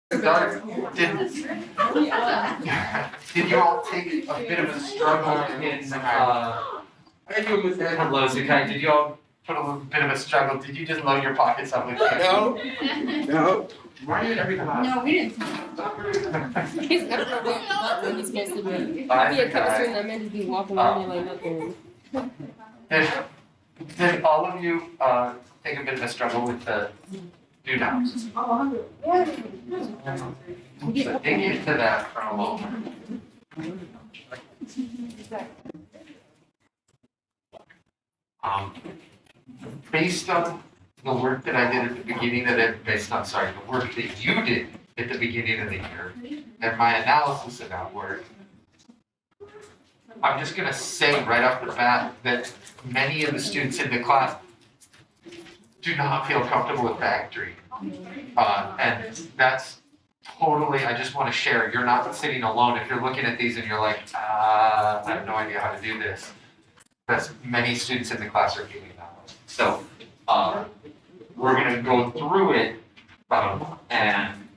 Doug, did you all take a bit of a struggle in, hello, Zukai, did you all put a little bit of a struggle? Did you just load your pockets up with candy? No. Why did every class? No, we didn't. He's never aware of when he's supposed to be. If he had kept us doing that, man, he'd be walking around there like nothing. Did all of you take a bit of a struggle with the do nows? So dig into that for a moment. Based on the work that I did at the beginning of it, the work that you did at the beginning of the year, and my analysis of that work, I'm just gonna say right off the bat that many of the students in the class do not feel comfortable with factoring. And that's totally, I just wanna share, you're not sitting alone. If you're looking at these and you're like, I have no idea how to do this. That's many students in the class are feeling that way. So we're gonna go through it and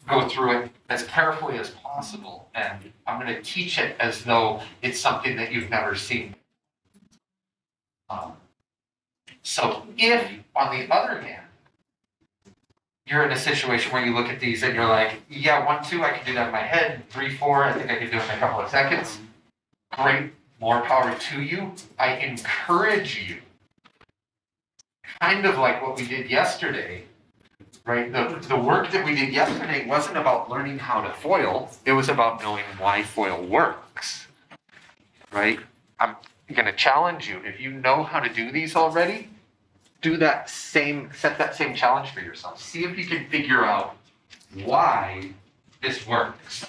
go through it as carefully as possible. And I'm gonna teach it as though it's something that you've never seen. So if, on the other hand, you're in a situation where you look at these and you're like, yeah, 1, 2, I can do that in my head. 3, 4, I think I can do it in a couple of seconds. Great, more power to you. I encourage you, kind of like what we did yesterday, right? The work that we did yesterday wasn't about learning how to foil. It was about knowing why foil works, right? I'm going to challenge you. If you know how to do these already, set that same challenge for yourself. See if you can figure out why this works.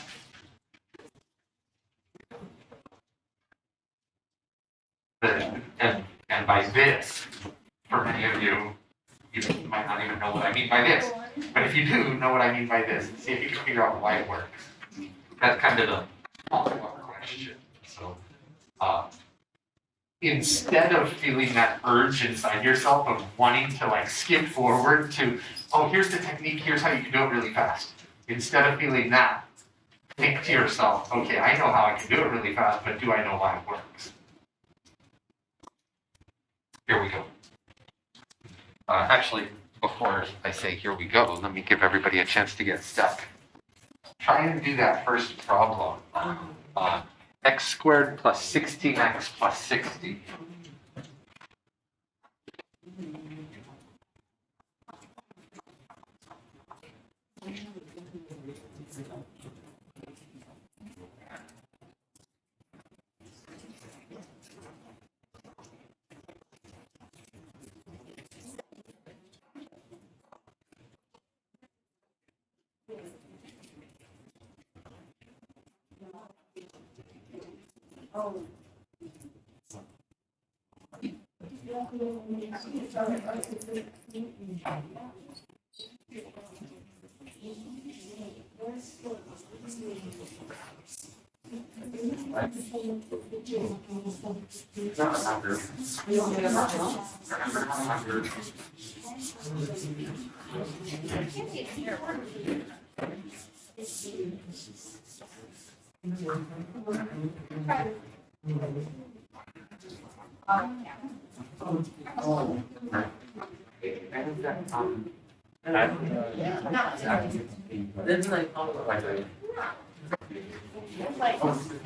And by this, for many of you, you might not even know what I mean by this. But if you do know what I mean by this, see if you can figure out why it works. That's kind of the follow-up question. So, instead of feeling that urge inside yourself of wanting to like skip forward to, oh, here's the technique, here's how you can do it really fast. Instead of feeling that, think to yourself, okay, I know how I can do it really fast, but do I know why it works? Here we go. Actually, before I say here we go, let me give everybody a chance to get stuck. Try and do that first problem. X squared plus 16x plus 60.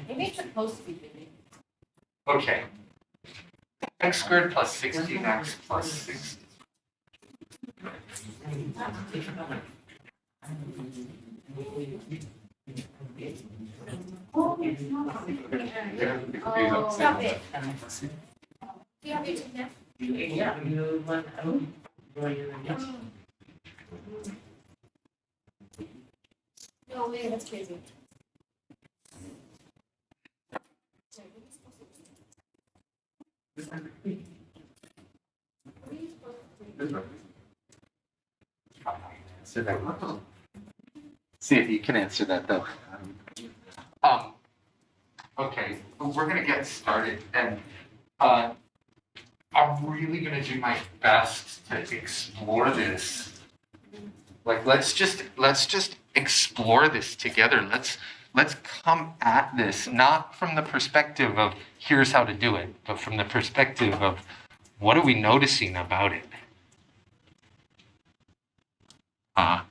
Maybe it's supposed to be big. Okay. X squared plus 16x plus 60. Stop it. Do you have your ticket? Yeah, you want out. No way, that's crazy. See if you can answer that though. Okay, we're gonna get started, and I'm really gonna do my best to explore this Like, let's just explore this together. Let's come at this, not from the perspective of here's how to do it, but from the perspective of what are we noticing about it? A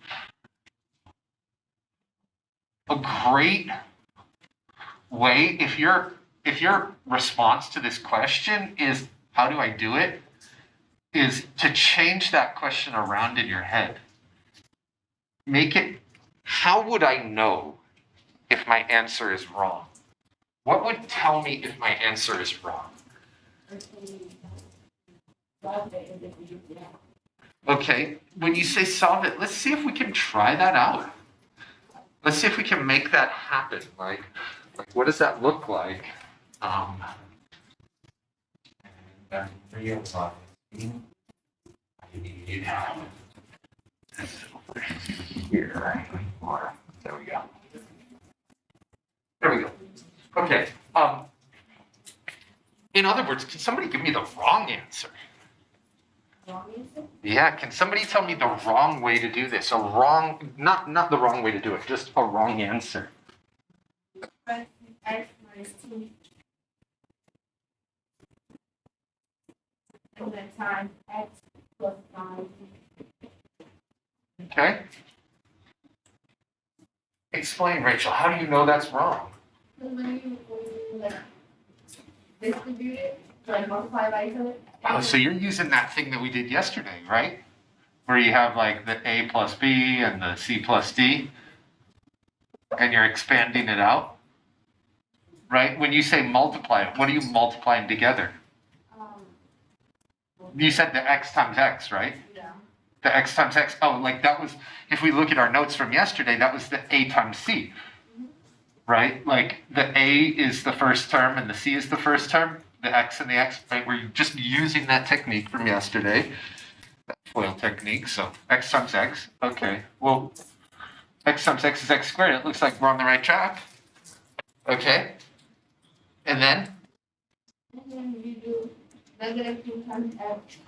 great way, if your response to this question is how do I do it, is to change that question around in your head. Make it, how would I know if my answer is wrong? What would tell me if my answer is wrong? Okay, when you say solve it, let's see if we can try that out. Let's see if we can make that happen. Like what does that look like? Here. There we go. There we go. Okay. In other words, can somebody give me the wrong answer? Yeah, can somebody tell me the wrong way to do this? A wrong, not the wrong way to do it, just a wrong answer. X minus 2. And then times X plus 5. Okay. Explain, Rachel. How do you know that's wrong? So when you like distribute it, like multiply by each other. Oh, so you're using that thing that we did yesterday, right? Where you have like the A plus B and the C plus D, and you're expanding it out, right? When you say multiply, what are you multiplying together? You said the X times X, right? Yeah. The X times X. Oh, like that was, if we look at our notes from yesterday, that was the A times C, right? Like the A is the first term and the C is the first term, the X and the X, right? We're just using that technique from yesterday, that FOIL technique. So X times X. Okay, well, X times X is X squared. It looks like we're on the right track. Okay. And then? And then we do negative 2 times X.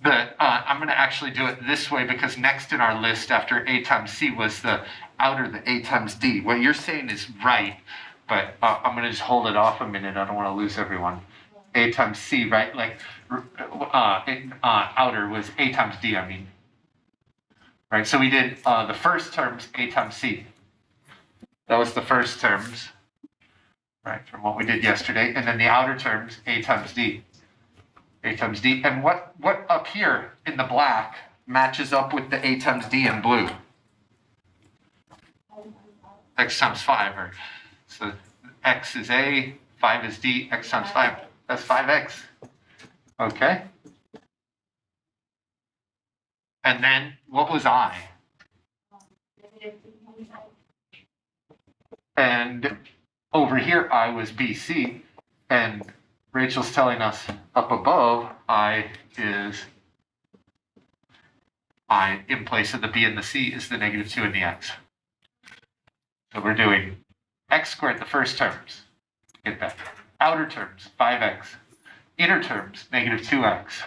I'm going to actually do it this way because next in our list after A times C was the outer, the A times D. What you're saying is right, but I'm going to just hold it off a minute. I don't want to lose everyone. A times C, right? Like outer was A times D, I mean. Right, so we did the first terms A times C. That was the first terms, right, from what we did yesterday. And then the outer terms A times D. A times D. And what up here in the black matches up with the A times D in blue? X times 5. Or, so X is A, 5 is D, X times 5. That's 5X. Okay. And then what was I? Negative 2 times X. And over here I was BC. And Rachel's telling us up above, I in place of the B and the C is the negative 2 and the X. So we're doing X squared, the first terms. Get that. Outer terms, 5X. Inner terms, negative 2X.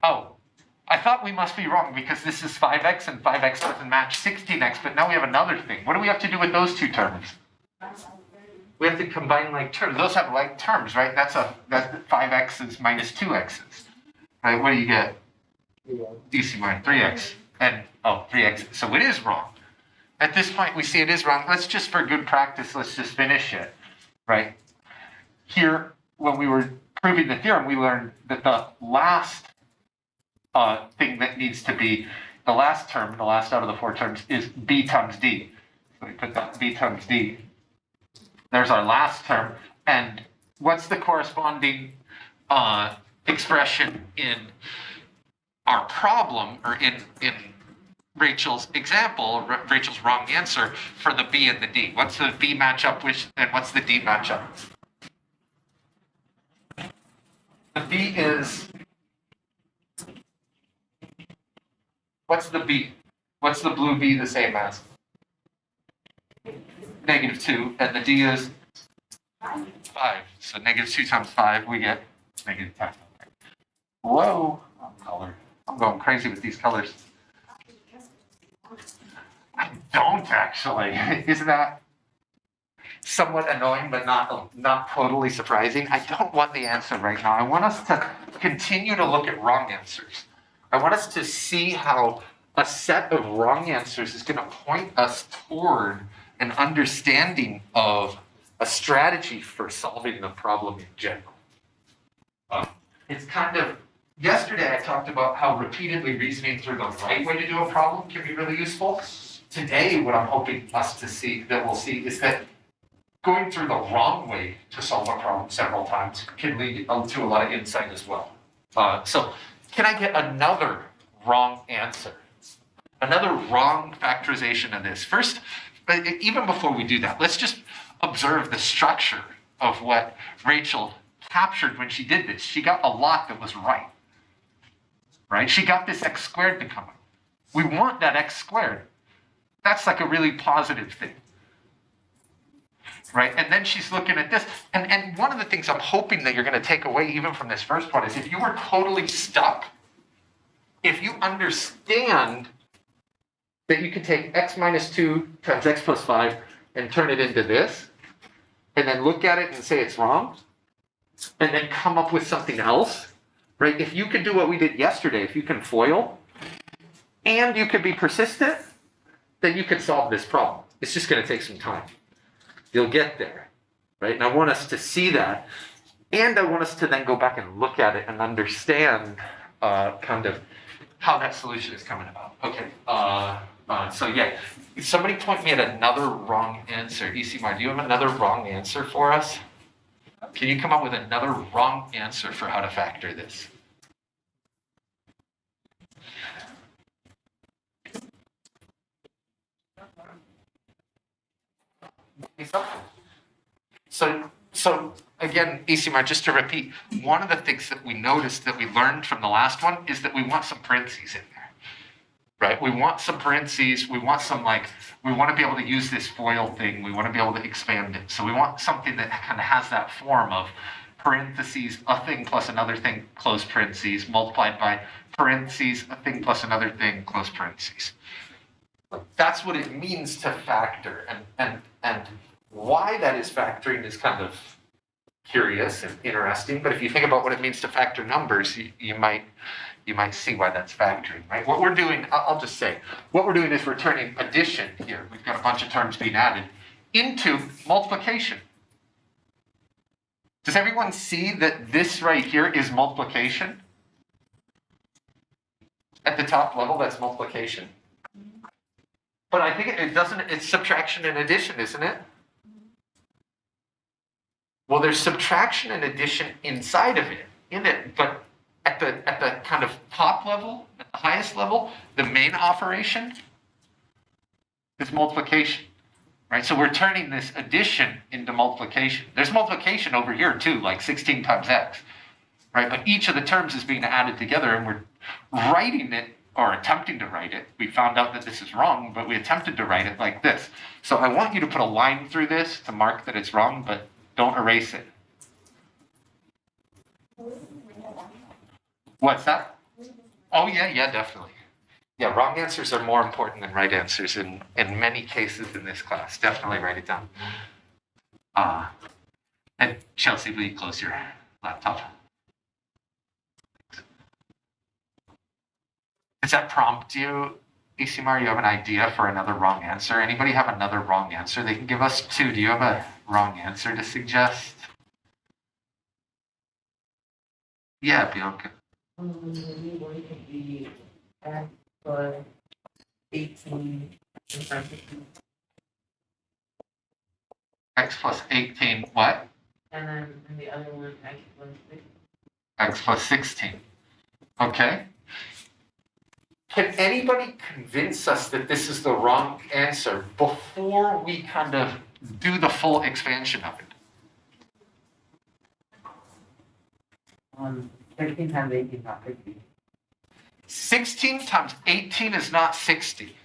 Oh, I thought we must be wrong because this is 5X and 5X doesn't match 16X, but now we have another thing. What do we have to do with those two terms? We have to combine like terms. Those have like terms, right? That's 5X's minus 2X's. Right, what do you get? DC minus 3X. And, 3X. So it is wrong. At this point, we see it is wrong. Let's just, for good practice, let's just finish it, right? Here, when we were proving the theorem, we learned that the last thing that needs to be, the last term, the last out of the 4 terms, is B times D. So we put that B times D. There's our last term. And what's the corresponding expression in our problem, or in Rachel's example, Rachel's wrong answer for the B and the D? What's the B match up with, and what's the D match up? The B is, what's the B? What's the blue B the same as? Negative 2, and the D is 5. So negative 2 times 5, we get negative 10. Whoa, color. I'm going crazy with these colors. I don't actually. Isn't that somewhat annoying, but not totally surprising? I don't want the answer right now. I want us to continue to look at wrong answers. I want us to see how a set of wrong answers is going to point us toward an understanding of a strategy for solving the problem in general. It's kind of, yesterday I talked about how repeatedly reasoning through the right way to do a problem can be really useful. Today, what I'm hoping us to see, that we'll see, is that going through the wrong way to solve a problem several times can lead to a lot of insight as well. So can I get another wrong answer? Another wrong factorization of this. First, but even before we do that, let's just observe the structure of what Rachel captured when she did this. She got a lot that was right. Right? She got this x squared to come out. We want that x squared. That's like a really positive thing. Right? And then she's looking at this. And one of the things I'm hoping that you're going to take away even from this first one is if you were totally stuck, if you understand that you can take x minus 2 times x plus 5 and turn it into this, and then look at it and say it's wrong, and then come up with something else, right? If you can do what we did yesterday, if you can FOIL, and you can be persistent, then you can solve this problem. It's just going to take some time. You'll get there, right? And I want us to see that, and I want us to then go back and look at it and understand kind of how that solution is coming about. Okay, so yeah, somebody point me at another wrong answer. ECMAR, do you have another wrong answer for us? Can you come up with another wrong answer for how to factor this? So again, ECMAR, just to repeat, one of the things that we noticed that we learned from the last one is that we want some parentheses in there, right? We want some parentheses, we want to be able to use this FOIL thing, we want to be able to expand it. So we want something that kind of has that form of parentheses, a thing plus another thing, close parentheses, multiplied by parentheses, a thing plus another thing, close parentheses. That's what it means to factor, and why that is factoring is kind of curious and interesting, but if you think about what it means to factor numbers, you might see why that's factoring, right? What we're doing, I'll just say, what we're doing is we're turning addition here, we've got a bunch of terms being added, into multiplication. Does everyone see that this right here is multiplication? At the top level, that's multiplication. But I think it doesn't, it's subtraction and addition, isn't it? Well, there's subtraction and addition inside of it, in it, but at the kind of top level, at the highest level, the main operation is multiplication, right? So we're turning this addition into multiplication. There's multiplication over here too, like 16 times x, right? But each of the terms is being added together, and we're writing it, or attempting to write it. We found out that this is wrong, but we attempted to write it like this. So I want you to put a line through this to mark that it's wrong, but don't erase it. What's that? Oh yeah, definitely. Yeah, wrong answers are more important than right answers in many cases in this class. Definitely write it down. And Chelsea, will you close your laptop? Does that prompt you, ECMAR, you have an idea for another wrong answer? Anybody have another wrong answer they can give us? Two, do you have a wrong answer to suggest? Yeah, Bianca. Maybe one could be x plus 18 times 15. X plus 18, what? And then the other one, x plus 6. X plus 16. Okay. Can anybody convince us that this is the wrong answer before we kind of do the full expansion of it? 16 times 18 is not 60. 16 times 18 is not 60.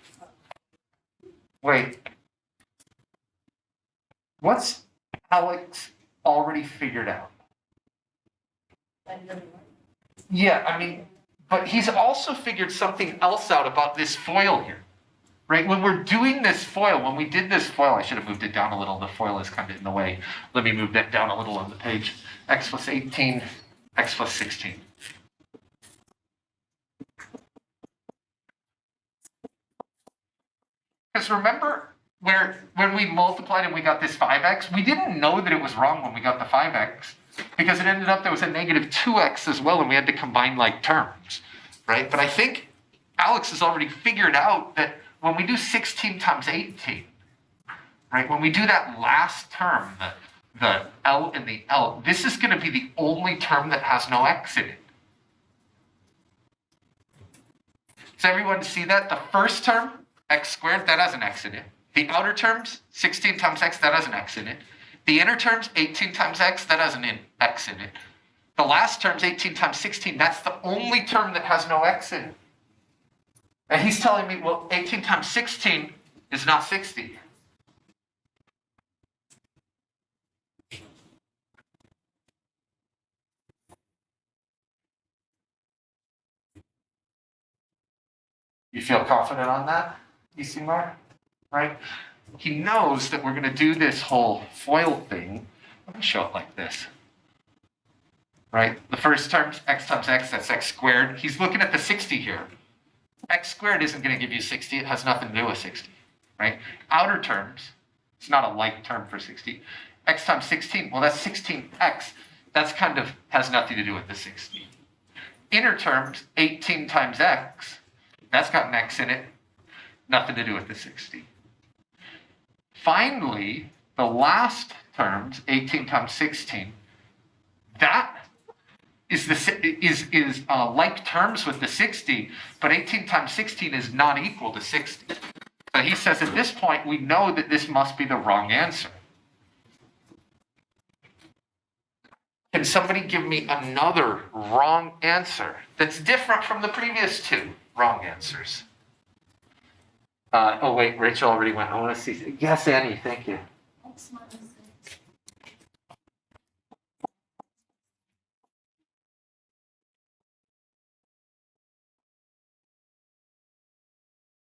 Wait. What's Alex already figured out? Yeah, I mean, but he's also figured something else out about this FOIL here, right? When we're doing this FOIL, when we did this FOIL, I should have moved it down a little. The FOIL is kind of in the way. Let me move that down a little on the page. X plus 18, X plus 16. Because remember when we multiplied and we got this 5x, we didn't know that it was wrong when we got the 5x because it ended up there was a negative 2x as well and we had to combine like terms, right? But I think Alex has already figured out that when we do 16 times 18, right, when we do that last term, the L and the L, this is going to be the only term that has no x in it. Does everyone see that? The first term, x squared, that has an x in it. The outer terms, 16 times x, that has an x in it. The inner terms, 18 times x, that has an x in it. The last terms, 18 times 16, that's the only term that has no x in it. And he's telling me, well, 18 times 16 is not 60. You feel confident on that, ECMAR? Right? He knows that we're going to do this whole FOIL thing. Let me show it like this. Right? The first term's x times x, that's x squared. He's looking at the 60 here. X squared isn't going to give you 60. It has nothing to do with 60. Right? Outer terms, it's not a like term for 60. X times 16, well, that's 16x. That's kind of has nothing to do with the 60. Inner terms, 18 times x, that's got an x in it. Nothing to do with the 60. Finally, the last terms, 18 times 16, that is like terms with the 60, but 18 times 16 is not equal to 60. So he says at this point, we know that this must be the wrong answer. Can somebody give me another wrong answer that's different from the previous two wrong answers? Oh wait, Rachel already went. I want to see. Yes, Annie, thank you. X minus 6.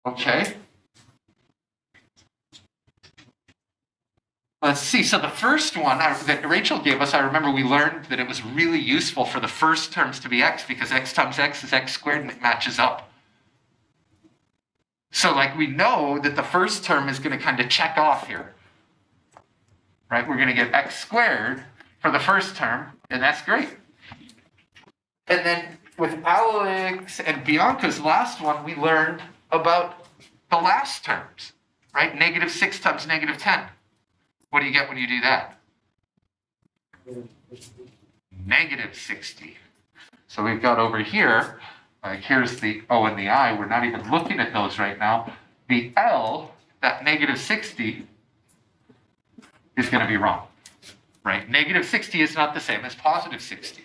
Okay. Let's see. So the first one that Rachel gave us, I remember we learned that it was really useful for the first terms to be x because x times x is x squared and it matches up. So like we know that the first term is going to kind of check off here. Right? We're going to get x squared for the first term, and that's great. And then with Alex and Bianca's last one, we learned about the last terms, right? Negative 6 times negative 10. What do you get when you do that? Negative 60. So we've got over here, here's the O and the I. We're not even looking at those right now. The L, that negative 60, is going to be wrong, right? Negative 60 is not the same as positive 60.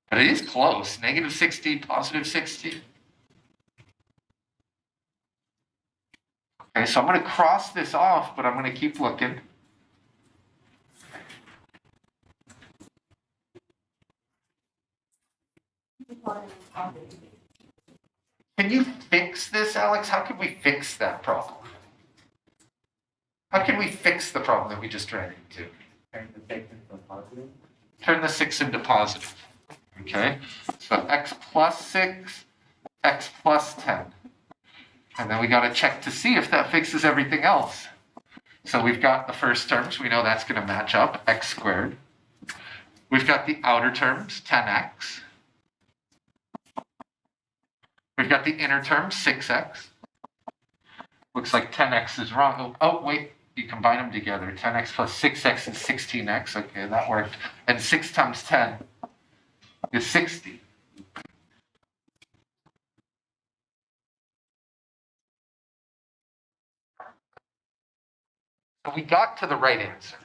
But it is close. Negative 60, positive 60. Okay, so I'm going to cross this off, but I'm going to keep looking. Can you fix this, Alex? How can we fix that problem? How can we fix the problem that we just ran into? Turn the 6 into positive. Turn the 6 into positive. Okay, so x plus 6, x plus 10. And then we got to check to see if that fixes everything else. So we've got the first terms. We know that's going to match up, x squared. We've got the outer terms, 10x. We've got the inner terms, 6x. Looks like 10x is wrong. Oh, wait, you combine them together. 10x plus 6x is 16x. Okay, that worked. And 6 times 10 is 60. So we got to the right answer.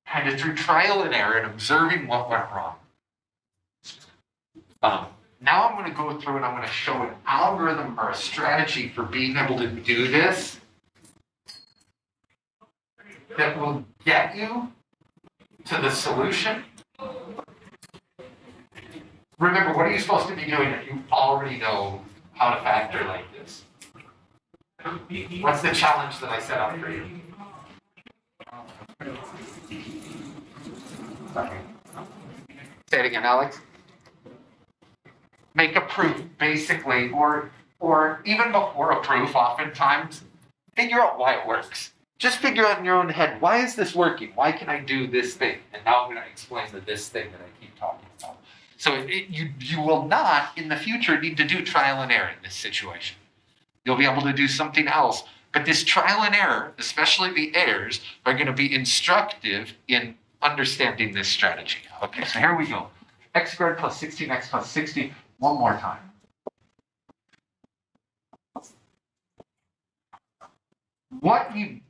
Kind of through trial and error and observing what went wrong. Now I'm going to go through and I'm going to show an algorithm or a strategy for being able to do this that will get you to the solution Remember, what are you supposed to be doing if you already know how to factor like this? What's the challenge that I set up for you? Say it again, Alex. Make a proof, basically, or even before a proof, oftentimes, figure out why it works. Just figure out in your own head, why is this working? Why can I do this thing? And now I'm going to explain this thing that I keep talking about. So you will not, in the future, need to do trial and error in this situation. You'll be able to do something else. But this trial and error, especially the errors, are going to be instructive in understanding this strategy. Okay, so here we go. X squared plus 16x plus 60. One more time. What you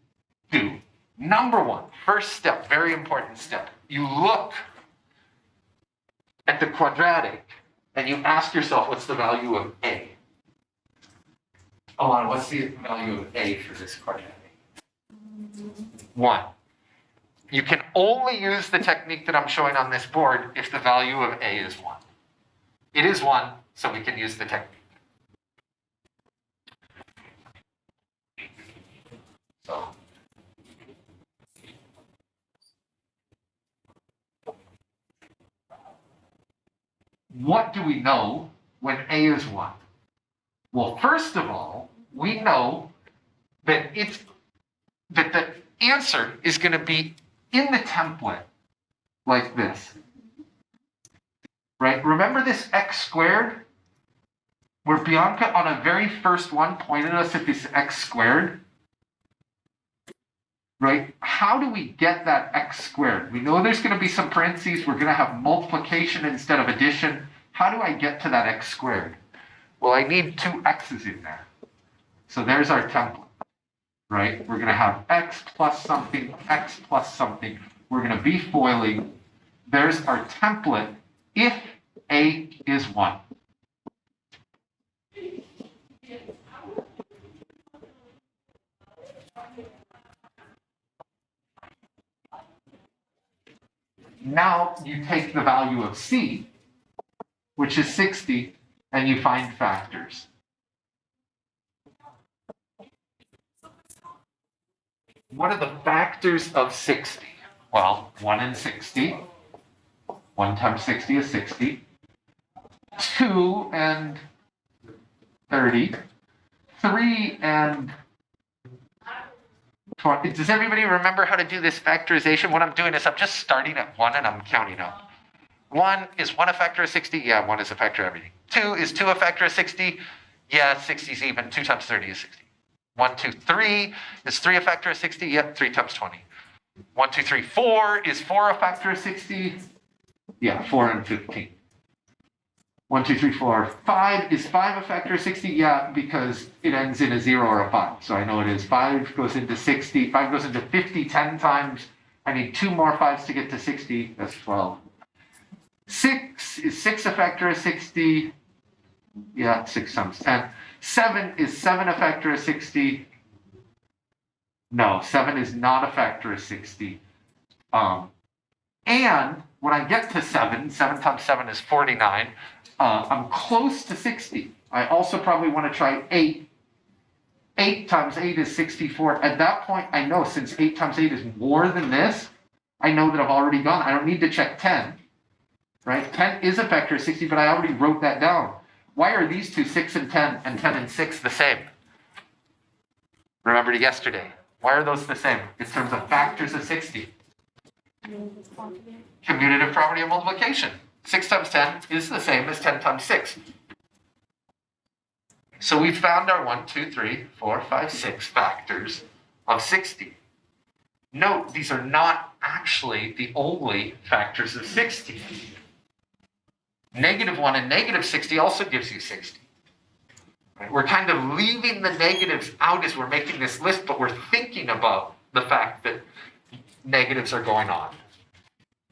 do, number one, first step, very important step. You look at the quadratic and you ask yourself, what's the value of A? Alana, what's the value of A for this quadratic? 1. You can only use the technique that I'm showing on this board if the value of A is 1. It is 1, so we can use the technique. So, what do we know when A is 1? Well, first of all, we know that the answer is going to be in the template like this. Right? Remember this x squared? Where Bianca on a very first one pointed us at this x squared? Right? How do we get that x squared? We know there's going to be some parentheses. We're going to have multiplication instead of addition. How do I get to that x squared? Well, I need 2 x's in there. So there's our template. Right? We're going to have x plus something, x plus something. We're going to be foiling. There's our template if A is 1. Now you take the value of C, which is 60, and you find factors. What are the factors of 60? Well, 1 and 60. 1 times 60 is 60. 2 and 30. 3 and 20. Does everybody remember how to do this factorization? What I'm doing is I'm just starting at 1 and I'm counting up. 1 is 1 a factor of 60? Yeah, 1 is a factor of everything. 2 is 2 a factor of 60? Yeah, 60 is even. 2 times 30 is 60. 1, 2, 3 is 3 a factor of 60? Yep, 3 times 20. 1, 2, 3, 4 is 4 a factor of 60? Yeah, 4 and 15. 1, 2, 3, 4, 5 is 5 a factor of 60? Yeah, because it ends in a 0 or a 5. So I know it is. 5 goes into 60. 5 goes into 50 10 times. I need 2 more 5s to get to 60. That's 12. 6 is 6 a factor of 60? Yeah, 6 times 10. 7 is 7 a factor of 60? No, 7 is not a factor of 60. And when I get to 7, 7 times 7 is 49. I'm close to 60. I also probably want to try 8. 8 times 8 is 64. At that point, I know since 8 times 8 is more than this, I know that I've already gone. I don't need to check 10. Right? 10 is a factor of 60, but I already wrote that down. Why are these two, 6 and 10 and 6, the same? Remembered yesterday. Why are those the same in terms of factors of 60? Commutative property of multiplication. 6 times 10 is the same as 10 times 6. So we found our 1, 2, 3, 4, 5, 6 factors of 60. Note, these are not actually the only factors of 60. Negative 1 and negative 60 also gives you 60. Right? We're kind of leaving the negatives out as we're making this list, but we're thinking about the fact that negatives are going on.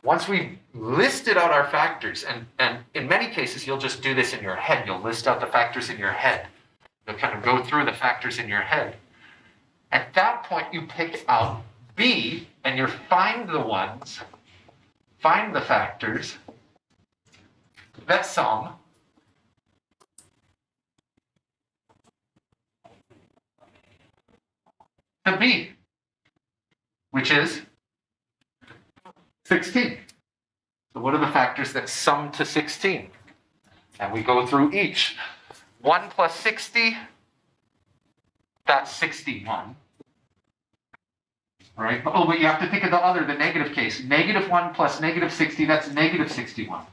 Once we've listed out our factors, and in many cases, you'll just do this in your head. You'll list out the factors in your head. You'll kind of go through the factors in your head. At that point, you pick out B, and you find the ones find the factors that sum to b, which is 16. So what are the factors that sum to 16? And we go through each. 1 plus 60, that's 61. Right? Oh, but you have to think of the negative case. -1 plus -60, that's -61.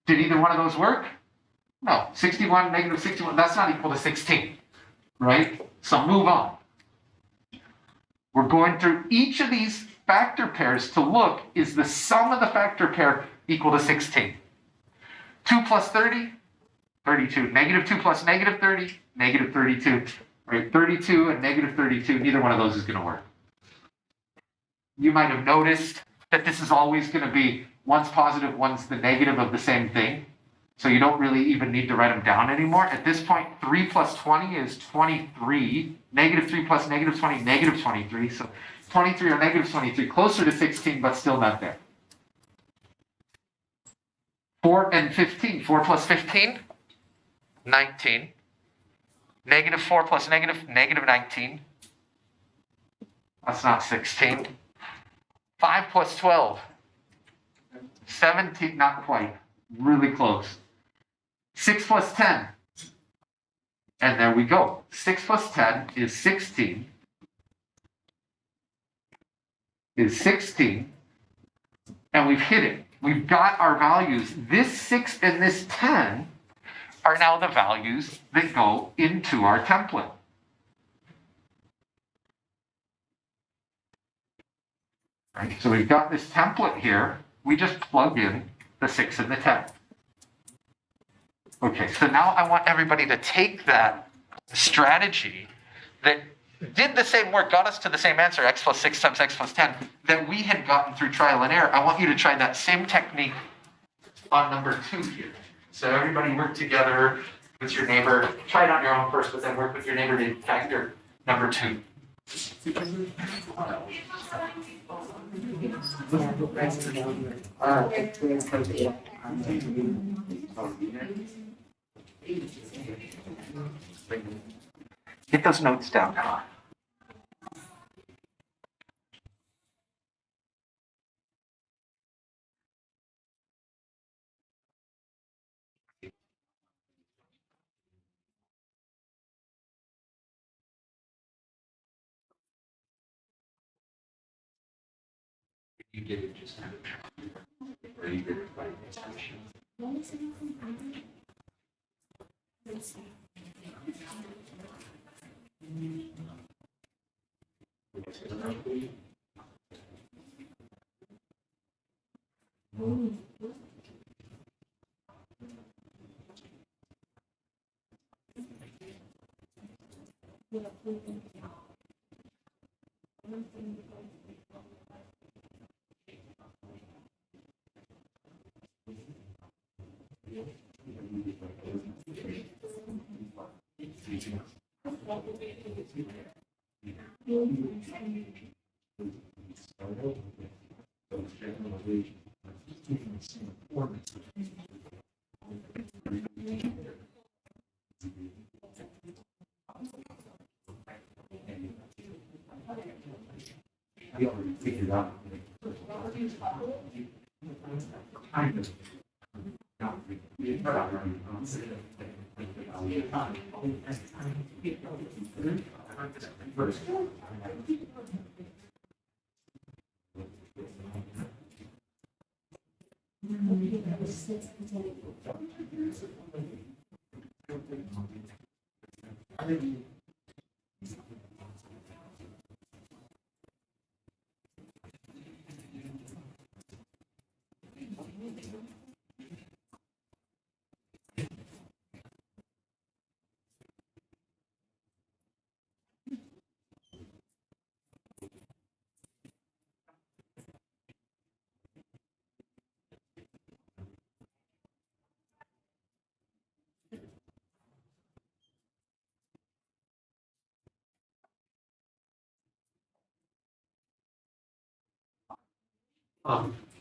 Did either one of those work? No. 61, -61, that's not equal to 16. Right? So move on. We're going through each of these factor pairs to look, is the sum of the factor pair equal to 16? 2 plus 30, 32. -2 plus -30, -32. Right? 32 and -32, neither one of those is going to work. You might have noticed that this is always going to be one's positive, one's the negative of the same thing. So you don't really even need to write them down anymore. At this point, 3 plus 20 is 23. -3 plus -20, -23. So 23 or -23, closer to 16, but still not there. 4 and 15. 4 plus 15, 19. -4 plus -19. That's not 16. 5 plus 12, 17, not quite, really close. 6 plus 10, and there we go. 6 plus 10 is 16, and we've hit it. We've got our values. This 6 and this 10 are now the values that go into our template. Right? So we've got this template here. We just plug in the 6 and the 10. Okay, so now I want everybody to take that strategy that did the same work, got us to the same answer, x plus 6 times x plus 10, that we had gotten through trial and error. I want you to try that same technique on number 2 here. So everybody work together with your neighbor. Try it on your own first, but then work with your neighbor to factor number 2. Get those notes down now. You did it just now. Or you did it by extension.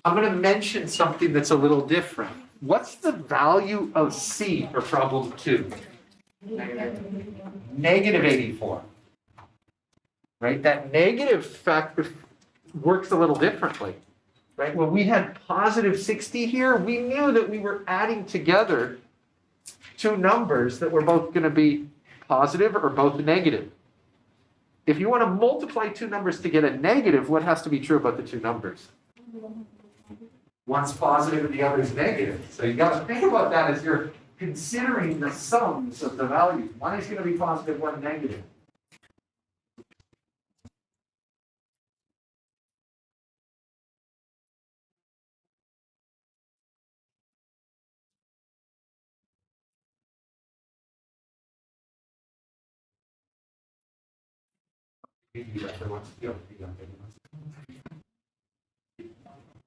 I'm gonna mention something that's a little different. What's the value of C for problem 2? Negative 84. Right, that negative factor works a little differently. Right, when we had positive 60 here, we knew that we were adding together two numbers that were both gonna be positive or both negative. If you want to multiply two numbers to get a negative, what has to be true about the two numbers? One's positive and the other's negative. So you got to think about that as you're considering the sums of the values. One is going to be positive, one negative.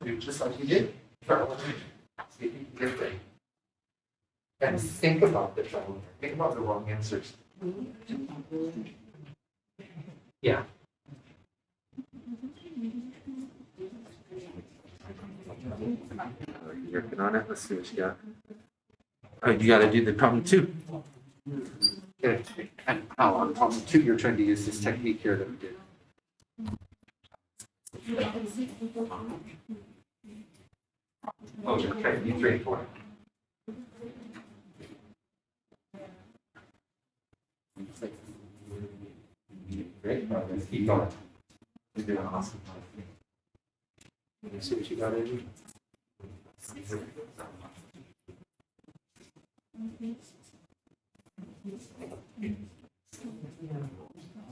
Do just like you did. See if you can get there. And think about the trouble. Think about the wrong answers. Yeah. Working on it. Let's see what you got. Oh, you got to do the problem 2. Okay. And on problem 2, you're trying to use this technique here that we did. Oh, okay. You 3 and 4. Great progress. Keep going. You're doing awesome. Let's see what you got, Andrew.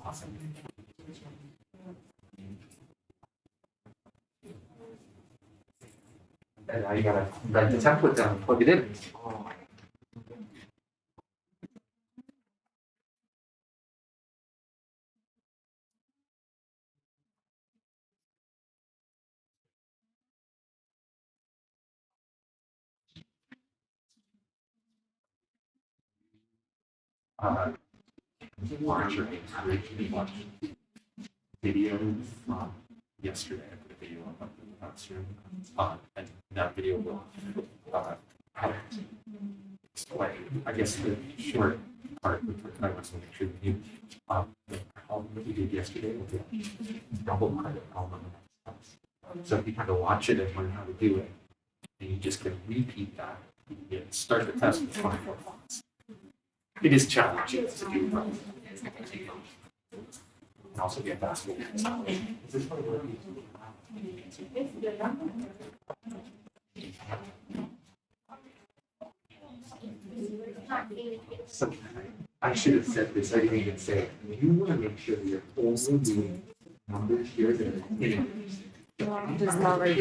Awesome. And now you gotta write the template down and plug it in. Watch video from yesterday. I put a video up in the classroom, and that video will help explain, I guess, the short part, which I want to make sure that you, the problem that we did yesterday will be double credit problem. So if you kind of watch it and learn how to do it, and you just can repeat that, you can start the test with 24 thoughts. It is challenging to do, but and also get faster. Is this one working? So, I should have said this. I didn't even say it. You want to make sure that you're only doing numbers here that are in. Does not write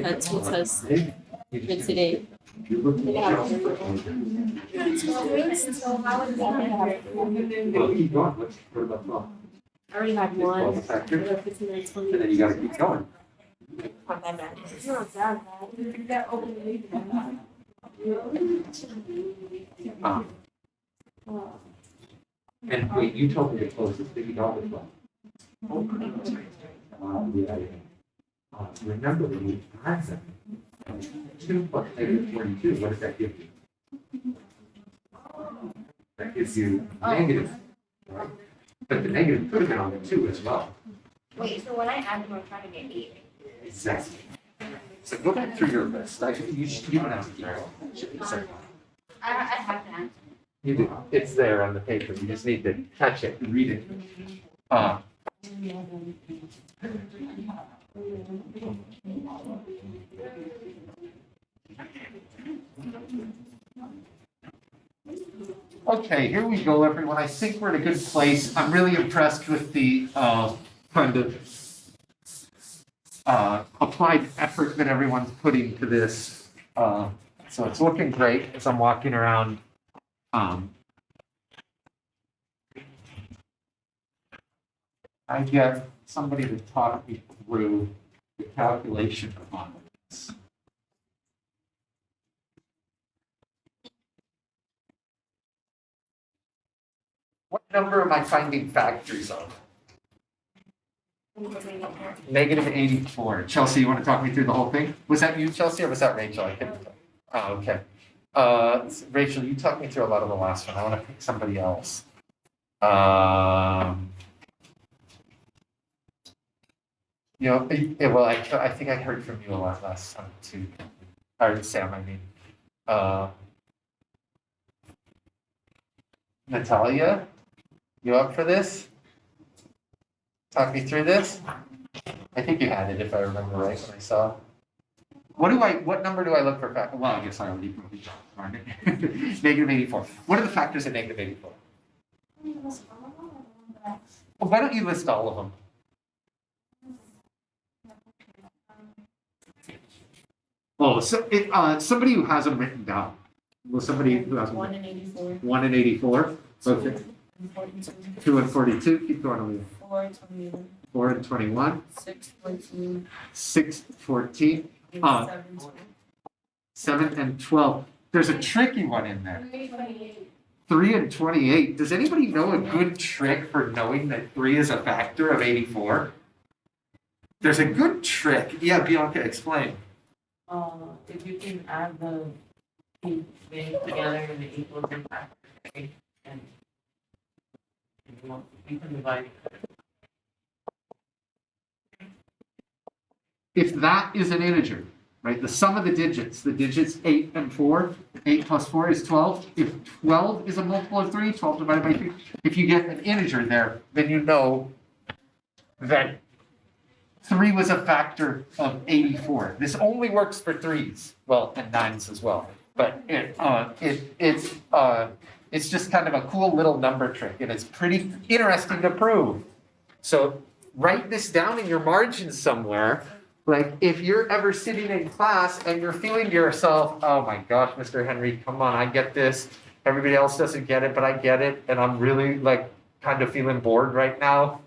that's what says even today. Well, keep going. Let's put it up top. I already had one. Well, the factor. And then you gotta keep going. Not that bad. It's not that bad. And wait, you told me to close this $50 as well. Yeah. Remember when you add them, 2 plus negative 42, what does that give you? That gives you negative, right? But the negative could have been on the 2 as well. Wait, so when I add them, I'm trying to get 8. Exactly. So go back through your list. You don't have to keep going. Sorry. I have that. You do. It's there on the paper. You just need to catch it and read it. Okay, here we go, everyone. I think we're in a good place. I'm really impressed with the kind of applied effort that everyone's putting to this. So it's looking great as I'm walking around. I get somebody to talk me through the calculation on this. What number am I finding factors of? Negative 84. Chelsea, you want to talk me through the whole thing? Was that you, Chelsea, or was that Rachel? I couldn't tell. Oh, okay. Rachel, you talked me through a lot of the last one. I want to pick somebody else. Well, I think I heard from you a lot last time too. Or Sam, I mean. Natalia, you up for this? Talk me through this? I think you had it if I remember right when I saw. What number do I look for factor? Well, I guess I already put it. Darn it. Negative 84. What are the factors of negative 84? Well, why don't you list all of them? Oh, so somebody who has them written down. Well, somebody who has them. 1 and 84. 1 and 84. Okay. 2 and 42. Keep going over. 4 and 21. 4 and 21. 6, 14. 6, 14. 7, 7 and 12. There's a tricky one in there. 328. 3 and 28. Does anybody know a good trick for knowing that 3 is a factor of 84? There's a good trick. Yeah, Bianca, explain. If you can add the two things together and it equals the factor, right? And you can divide it. If that is an integer, right, the sum of the digits 8 and 4, 8 plus 4 is 12. If 12 is a multiple of 3, 12 divided by 3, if you get an integer there, then you know that 3 was a factor of 84. This only works for 3s, well, and 9s as well. But it's just kind of a cool little number trick, and it's pretty interesting to prove. So write this down in your margin somewhere. Like, if you're ever sitting in class and you're feeling to yourself, oh my gosh, Mr. Henry, come on, I get this. Everybody else doesn't get it, but I get it. And I'm really kind of feeling bored right now,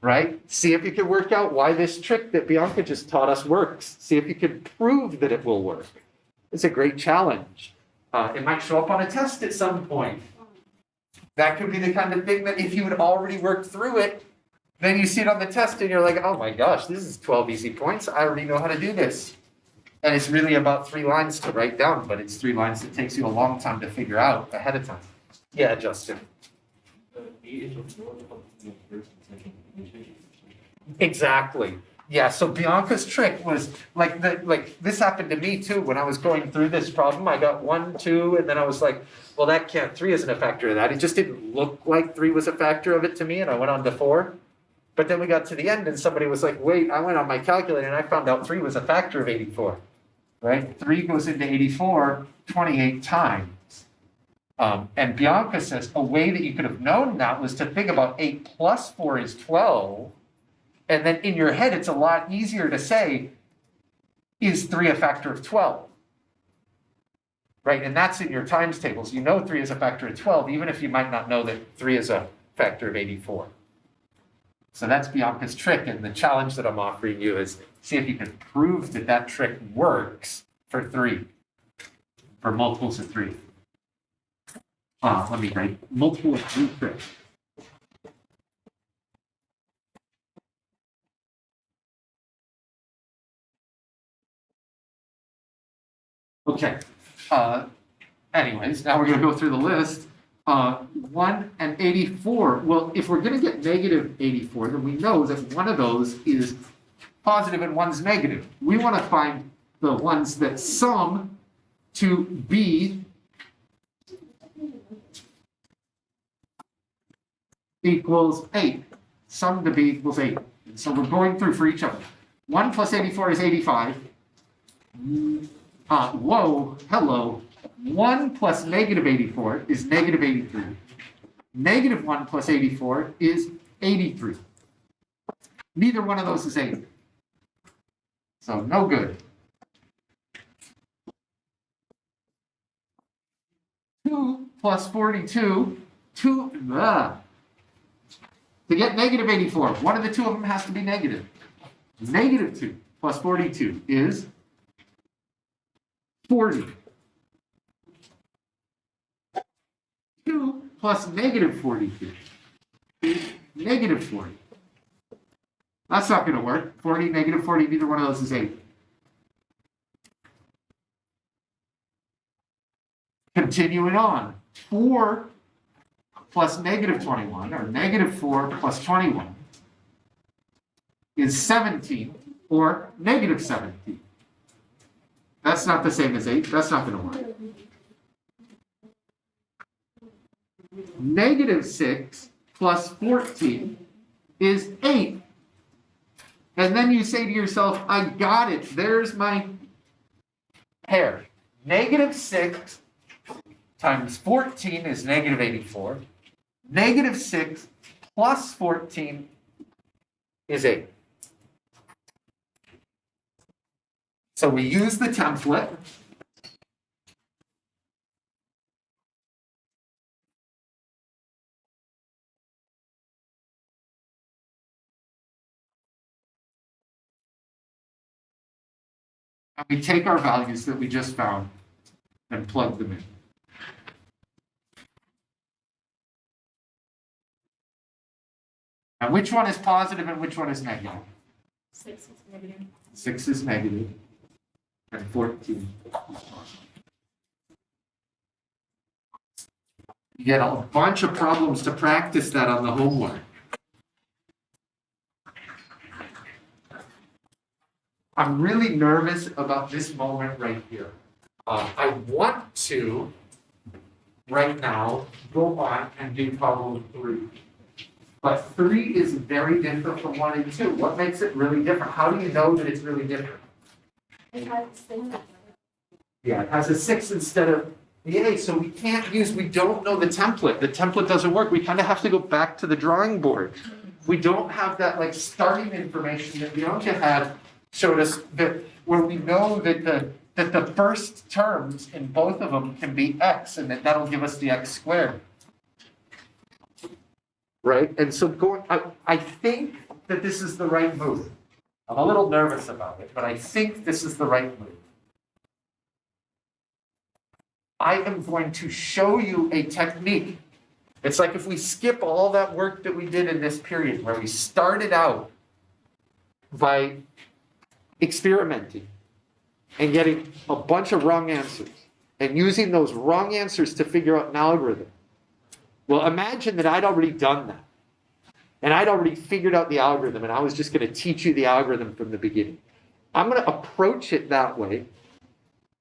right? See if you can work out why this trick that Bianca just taught us works. See if you can prove that it will work. It's a great challenge. It might show up on a test at some point. That could be the kind of thing that if you had already worked through it, then you see it on the test and you're like, oh my gosh, this is 12 easy points. I already know how to do this. And it's really about 3 lines to write down, but it's 3 lines that takes you a long time to figure out ahead of time. Yeah, Justin. Exactly. Yeah, so Bianca's trick was like this happened to me too when I was going through this problem. I got 1, 2, and then I was like, well, that can't, 3 isn't a factor of that. It just didn't look like 3 was a factor of it to me, and I went on to 4. But then we got to the end and somebody was like, wait, I went on my calculator and I found out 3 was a factor of 84, right? 3 goes into 84 28 times. And Bianca says a way that you could have known that was to think about 8 plus 4 is 12. And then in your head, it's a lot easier to say, is 3 a factor of 12? Right, and that's in your times tables. You know 3 is a factor of 12, even if you might not know that 3 is a factor of 84. So that's Bianca's trick, and the challenge that I'm offering you is see if you can prove that that trick works for 3, for multiples of 3. Let me write multiple of 3 trick. Okay. Anyways, now we're going to go through the list. 1 and 84. Well, if we're going to get negative 84, then we know that one of those is positive and one's negative. We want to find the ones that sum to b equals 8. Sum to b equals 8. And so we're going through for each of them. 1 plus 84 is 85. Whoa, hello. 1 plus negative 84 is negative 83. Negative 1 plus 84 is 83. Neither one of those is 8. So no good. 2 plus 42, to get negative 84, one of the two of them has to be negative. Negative 2 plus 42 is 40. 2 plus negative 42 is negative 40. That's not gonna work. 40, negative 40, neither one of those is 8. Continuing on, 4 plus negative 21, or negative 4 plus 21, is 17, or negative 17. That's not the same as 8. That's not going to work. Negative 6 plus 14 is 8. And then you say to yourself, I got it. There's my pair. Negative 6 times 14 is negative 84. Negative 6 plus 14 is 8. So we use the template. And we take our values that we just found and plug them in. And which one is positive and which one is negative? 6 is negative. 6 is negative and 14. You get a bunch of problems to practice that on the homework. I'm really nervous about this moment right here. I want to, right now, go on and do problem 3. But 3 is very different from 1 and 2. What makes it really different? How do you know that it's really different? It has 6. Yeah, it has a 6 instead of the 8, so we don't know the template. The template doesn't work. We kind of have to go back to the drawing board. We don't have that like starting information that Bianca had showed us that where we know that the first terms in both of them can be x, and that'll give us the x squared. Right? And so I think that this is the right move. I'm a little nervous about it, but I think this is the right move. I am going to show you a technique. It's like if we skip all that work that we did in this period where we started out by experimenting and getting a bunch of wrong answers and using those wrong answers to figure out an algorithm. Well, imagine that I'd already done that. And I'd already figured out the algorithm, and I was just going to teach you the algorithm from the beginning. I'm going to approach it that way.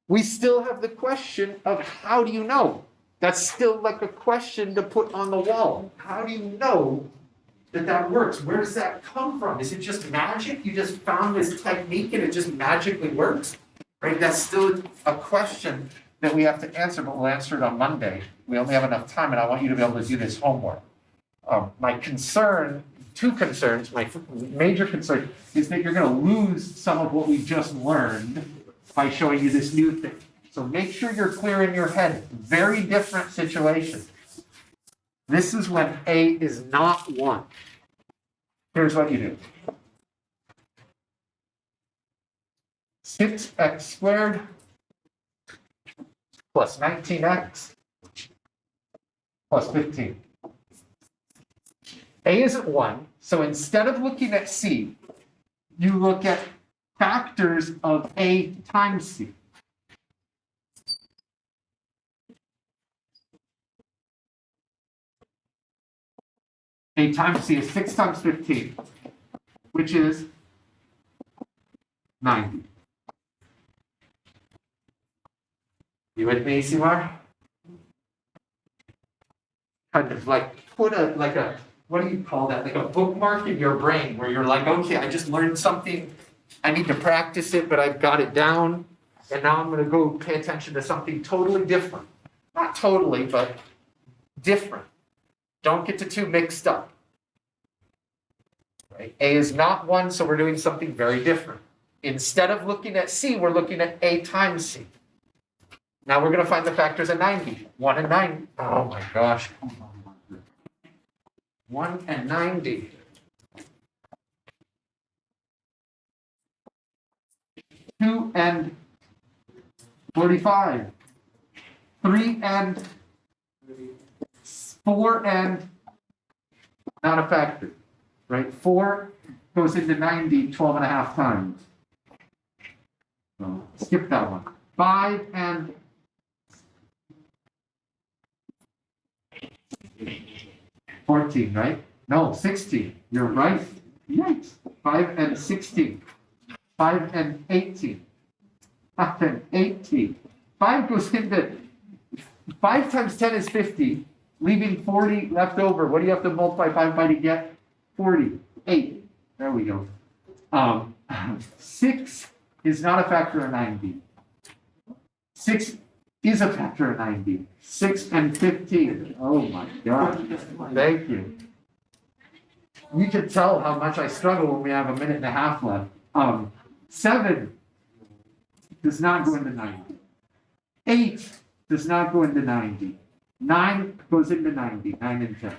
We still have the question of how do you know? That's still like a question to put on the wall. How do you know that that works? Where does that come from? Is it just magic? You just found this technique and it just magically works? Right? That's still a question that we have to answer, but we'll answer it on Monday. We only have enough time, and I want you to be able to do this homework. My concern, 2 concerns, my major concern is that you're going to lose some of what we just learned by showing you this new thing. So make sure you're clear in your head. Very different situation. This is when A is not 1. Here's what you do. 6x squared plus 19x plus 15. A isn't 1, so instead of looking at C, you look at factors of A times C. A times C is 6 times 15, which is 90. You with me, Simar? Kind of like put a what do you call that? Like a bookmark in your brain where you're like, okay, I just learned something. I need to practice it, but I've got it down. And now I'm going to go pay attention to something totally different. Not totally, but different. Don't get the 2 mixed up. Right? A is not 1, so we're doing something very different. Instead of looking at C, we're looking at A times C. Now we're going to find the factors of 90. 1 and 9. Oh my gosh. 1 and 90. 2 and 45. 3 and 4 and not a factor, right? 4 goes into 90 12 and a half times? So skip that one. 5 and 14, right? No, 16. You're right. Yikes. 5 and 16. 5 and 18. 5 and 18. 5 goes into 5 times 10 is 50, leaving 40 left over. What do you have to multiply 5 by to get? 40. 8. There we go. 6 is not a factor of 90. 6 is a factor of 90. 6 and 15. Oh my God. Thank you. You can tell how much I struggle when we have a minute and a half left. 7 does not go into 90. 8 does not go into 90. 9 goes into 90. 9 and 10.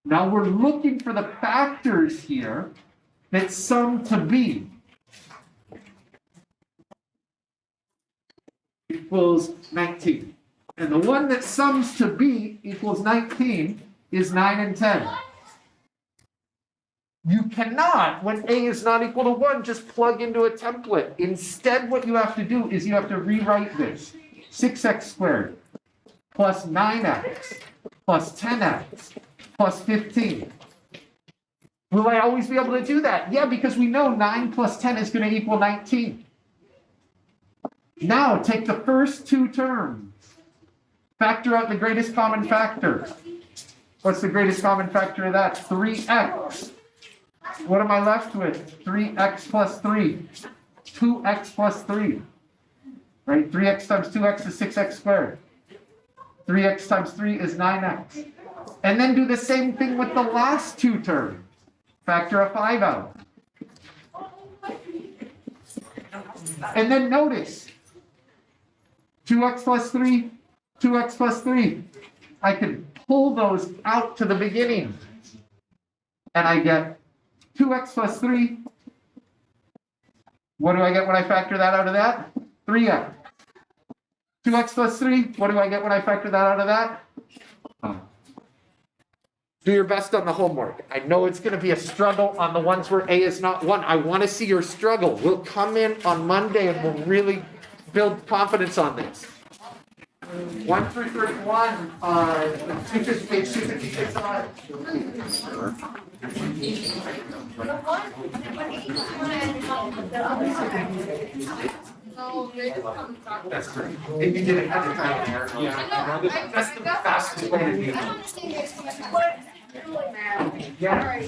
Now we're looking for the factors here that sum to B equals 19. And the one that sums to B equals 19 is 9 and 10. You cannot, when A is not equal to 1, just plug into a template. Instead, what you have to do is you have to rewrite this. 6x squared plus 9x plus 10x plus 15. Will I always be able to do that? Yeah, because we know 9 plus 10 is going to equal 19. Now, take the first two terms. Factor out the greatest common factor. What's the greatest common factor of that? 3x. What am I left with? 3x plus 3. 2x plus 3. Right? 3x times 2x is 6x squared. 3x times 3 is 9x. And then do the same thing with the last two terms. Factor a 5 out. And then notice, 2x plus 3, 2x plus 3. I can pull those out to the beginning. And I get 2x plus 3. What do I get when I factor that out of that? 3x. 2x plus 3. What do I get when I factor that out of that? Do your best on the homework. I know it's going to be a struggle on the ones where A is not 1. I want to see your struggle. We'll come in on Monday and we'll really build confidence on this. 1 through 31, page 256 on. That's great. If you did it at the time, yeah. That's the fastest way to do it. I don't understand this. Yeah.